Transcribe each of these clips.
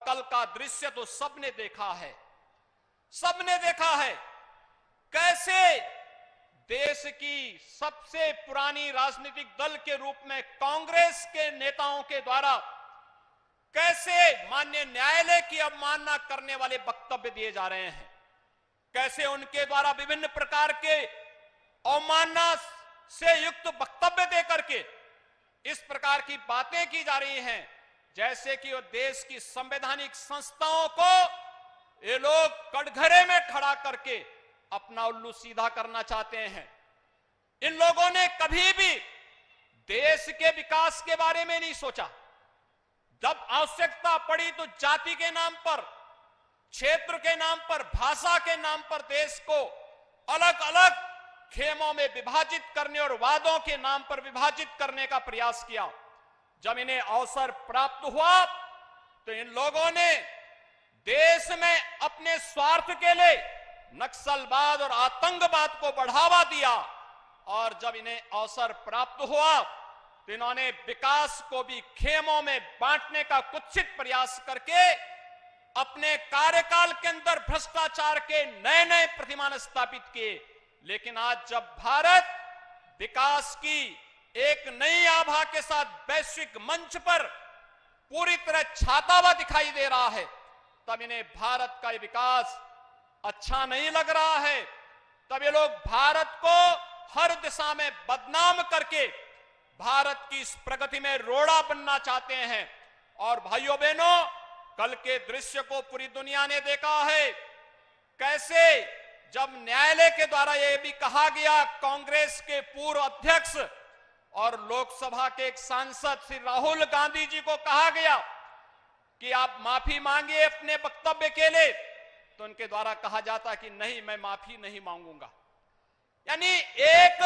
कल का दृश्य तो सबने देखा है, सबने देखा है कैसे देश की सबसे पुरानी राजनीतिक दल के रूप में कांग्रेस के नेताओं के द्वारा कैसे माननीय न्यायालय की अवमानना करने वाले वक्तव्य दिए जा रहे हैं, कैसे उनके द्वारा विभिन्न प्रकार के अवमानना से युक्त वक्तव्य देकर के इस प्रकार की बातें की जा रही हैं जैसे कि वो देश की संवैधानिक संस्थाओं को ये लोग कटघरे में खड़ा करके अपना उल्लू सीधा करना चाहते हैं। इन लोगों ने कभी भी देश के विकास के बारे में नहीं सोचा। जब आवश्यकता पड़ी तो जाति के नाम पर, क्षेत्र के नाम पर, भाषा के नाम पर देश को अलग अलग खेमों में विभाजित करने और वादों के नाम पर विभाजित करने का प्रयास किया। जब इन्हें अवसर प्राप्त हुआ तो इन लोगों ने देश में अपने स्वार्थ के लिए नक्सलवाद और आतंकवाद को बढ़ावा दिया, और जब इन्हें अवसर प्राप्त हुआ तो इन्होंने विकास को भी खेमों में बांटने का कुत्सित प्रयास करके अपने कार्यकाल के अंदर भ्रष्टाचार के नए नए प्रतिमान स्थापित किए। लेकिन आज जब भारत विकास की एक नई आभा के साथ वैश्विक मंच पर पूरी तरह छाता हुआ दिखाई दे रहा है, तब इन्हें भारत का विकास अच्छा नहीं लग रहा है। तब ये लोग भारत को हर दिशा में बदनाम करके भारत की इस प्रगति में रोड़ा बनना चाहते हैं। और भाइयों बहनों, कल के दृश्य को पूरी दुनिया ने देखा है कैसे जब न्यायालय के द्वारा यह भी कहा गया, कांग्रेस के पूर्व अध्यक्ष और लोकसभा के एक सांसद श्री राहुल गांधी जी को कहा गया कि आप माफी मांगिए अपने वक्तव्य के लिए, तो उनके द्वारा कहा जाता कि नहीं, मैं माफी नहीं मांगूंगा। यानी एक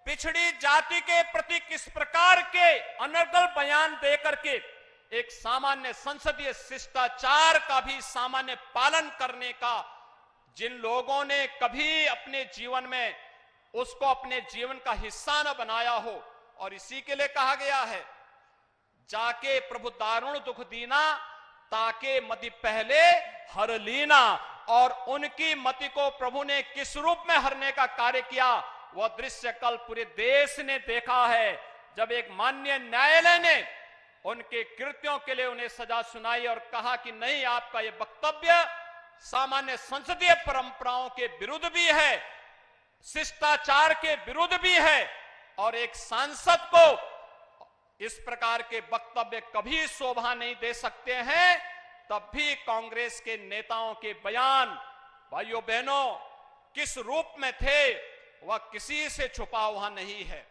पिछड़ी जाति के प्रति किस प्रकार के अनर्गल बयान देकर के एक सामान्य संसदीय शिष्टाचार का भी सामान्य पालन करने का जिन लोगों ने कभी अपने जीवन में उसको अपने जीवन का हिस्सा न बनाया हो, और इसी के लिए कहा गया है, जाके प्रभु दारुण दुख दीना, ताके मति पहले हर लीना। और उनकी मति को प्रभु ने किस रूप में हरने का कार्य किया, वह दृश्य कल पूरे देश ने देखा है, जब एक माननीय न्यायालय ने उनके कृत्यों के लिए उन्हें सजा सुनाई और कहा कि नहीं, आपका यह वक्तव्य सामान्य संसदीय परंपराओं के विरुद्ध भी है, शिष्टाचार के विरुद्ध भी है, और एक सांसद को इस प्रकार के वक्तव्य कभी शोभा नहीं दे सकते हैं। तब भी कांग्रेस के नेताओं के बयान भाइयों बहनों किस रूप में थे, वह किसी से छुपा हुआ नहीं है।